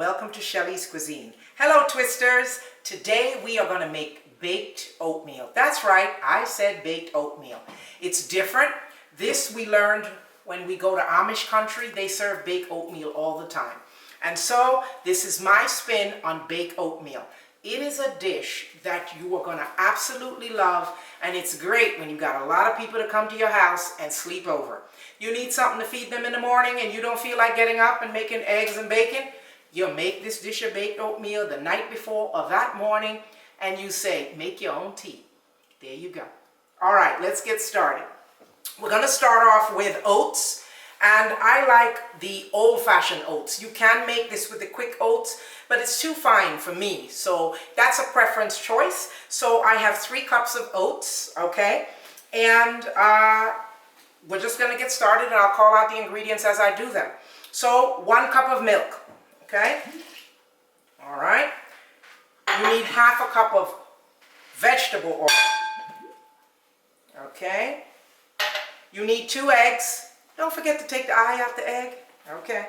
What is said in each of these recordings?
welcome to Shelly's Cuisine. Hello Twisters! Today we are going to make baked oatmeal. That's right, I said baked oatmeal. It's different. This we learned when we go to Amish country. They serve baked oatmeal all the time. And so this is my spin on baked oatmeal. It is a dish that you are going to absolutely love, and it's great when you've got a lot of people to come to your house and sleep over. You need something to feed them in the morning and you don't feel like getting up and making eggs and bacon. You'll make this dish of baked oatmeal the night before or that morning, and you say, make your own tea. There you go. All right, let's get started. We're going to start off with oats, and I like the old-fashioned oats. You can make this with the quick oats, but it's too fine for me, so that's a preference choice. So I have 3 cups of oats, okay, and we're just going to get started, and I'll call out the ingredients as I do them. So 1 cup of milk, okay, all right. You need half a cup of vegetable oil, okay. You need 2 eggs. Don't forget to take the eye out the egg, okay.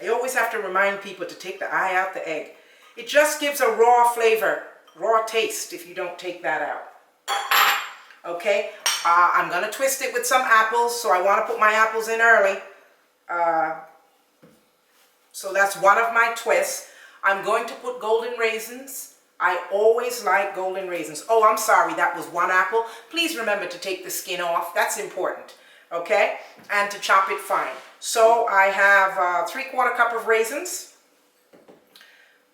I always have to remind people to take the eye out the egg. It just gives a raw flavor, raw taste if you don't take that out. Okay, I'm going to twist it with some apples, so I want to put my apples in early. So that's one of my twists. I'm going to put golden raisins. I always like golden raisins. Oh, I'm sorry, that was 1 apple. Please remember to take the skin off. That's important. Okay, and to chop it fine. So I have 3/4 cup of raisins.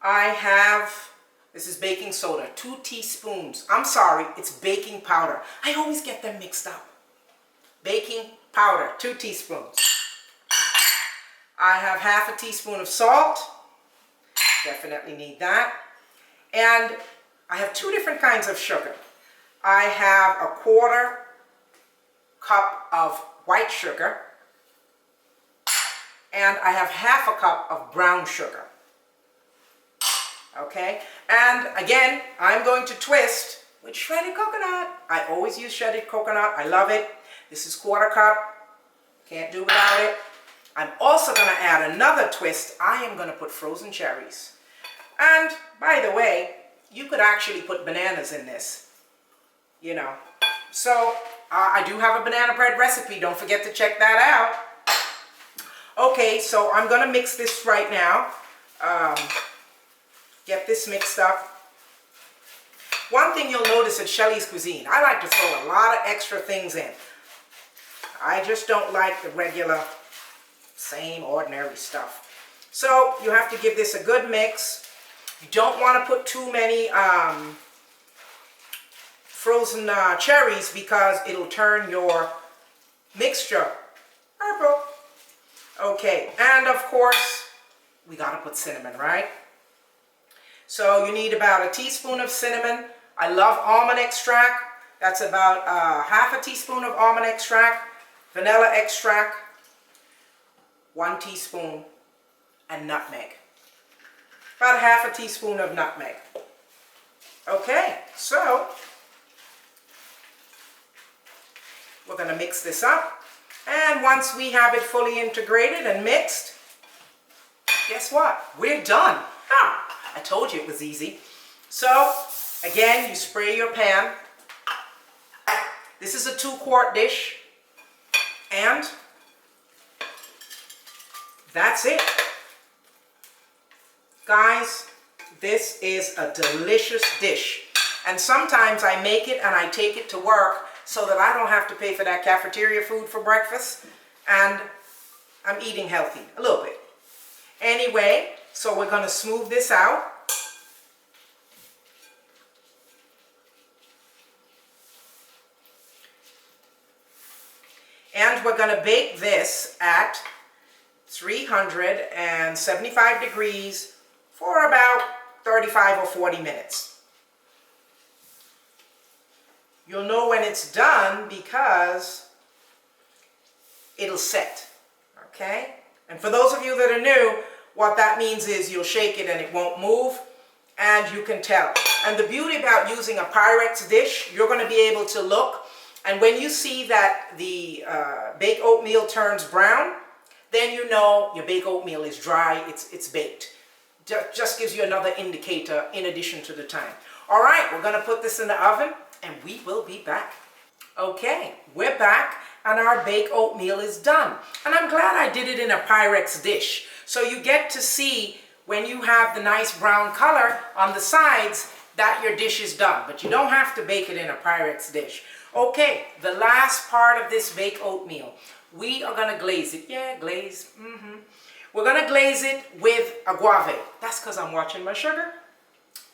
I have, this is baking soda, 2 teaspoons. I'm sorry, it's baking powder. I always get them mixed up. Baking powder, 2 teaspoons. I have half a teaspoon of salt. Definitely need that. And I have 2 different kinds of sugar. I have a 1/4 cup of white sugar, and I have half a cup of brown sugar. Okay, and again, I'm going to twist with shredded coconut. I always use shredded coconut. I love it. This is 1/4 cup. Can't do without it. I'm also going to add another twist. I am going to put frozen cherries. And by the way, you could actually put bananas in this, you know. So I do have a banana bread recipe. Don't forget to check that out. Okay, so I'm going to mix this right now. Get this mixed up. One thing you'll notice at Shelly's Cuisine, I like to throw a lot of extra things in. I just don't like the regular, same ordinary stuff. So you have to give this a good mix. You don't want to put too many frozen cherries because it'll turn your mixture purple. Okay, and of course, we got to put cinnamon, right? So you need about a teaspoon of cinnamon. I love almond extract. That's about half a teaspoon of almond extract. Vanilla extract, 1 teaspoon, and nutmeg. About half a teaspoon of nutmeg. Okay, so we're going to mix this up, and once we have it fully integrated and mixed, guess what? We're done. I told you it was easy. So again, you spray your pan. This is a 2-quart dish, and that's it. Guys, this is a delicious dish, and sometimes I make it and I take it to work so that I don't have to pay for that cafeteria food for breakfast, and I'm eating healthy a little bit. Anyway, so we're going to smooth this out. And we're going to bake this at 375 degrees for about 35 or 40 minutes. You'll know when it's done because it'll set, okay? And for those of you that are new, what that means is you'll shake it and it won't move, and you can tell. And the beauty about using a Pyrex dish, you're going to be able to look, and when you see that the baked oatmeal turns brown, then you know your baked oatmeal is dry, it's baked. just gives you another indicator in addition to the time. All right, we're going to put this in the oven and we will be back. Okay, we're back and our baked oatmeal is done. And I'm glad I did it in a Pyrex dish. So you get to see when you have the nice brown color on the sides that your dish is done. But you don't have to bake it in a Pyrex dish. Okay, the last part of this baked oatmeal. We are going to glaze it. Yeah, glaze. We're going to glaze it with agave. That's because I'm watching my sugar.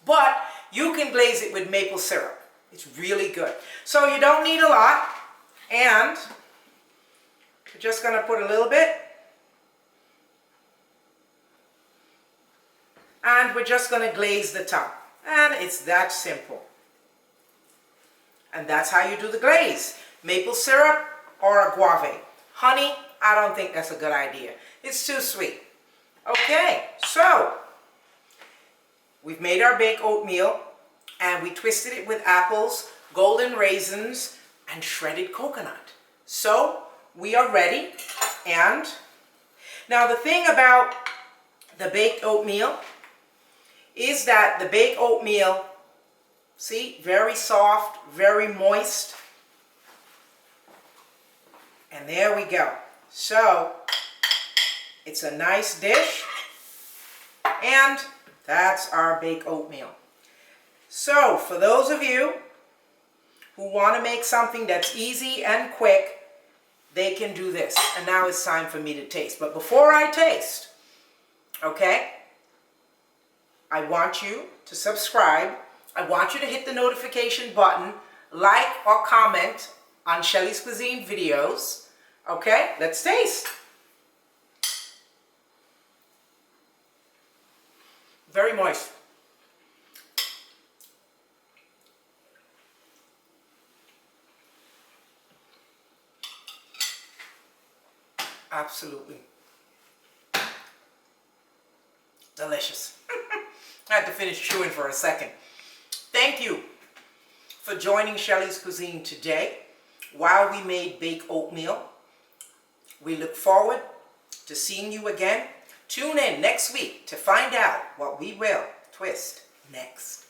But you can glaze it with maple syrup. It's really good. So you don't need a lot. And we're just going to put a little bit. And we're just going to glaze the top. And it's that simple. And that's how you do the glaze. Maple syrup or agave. Honey, I don't think that's a good idea. It's too sweet. Okay, so we've made our baked oatmeal and we twisted it with apples, golden raisins, and shredded coconut. So we are ready. And now the thing about the baked oatmeal is that the baked oatmeal, see, very soft, very moist. And there we go. So it's a nice dish. And that's our baked oatmeal. So for those of you who want to make something that's easy and quick, they can do this. And now it's time for me to taste. But before I taste, okay, I want you to subscribe. I want you to hit the notification button, like or comment on Shelly's Cuisine videos. Okay, let's taste. Very moist. Absolutely delicious. I had to finish chewing for a second. Thank you for joining Shelly's Cuisine today while we made baked oatmeal. We look forward to seeing you again. Tune in next week to find out what we will twist next.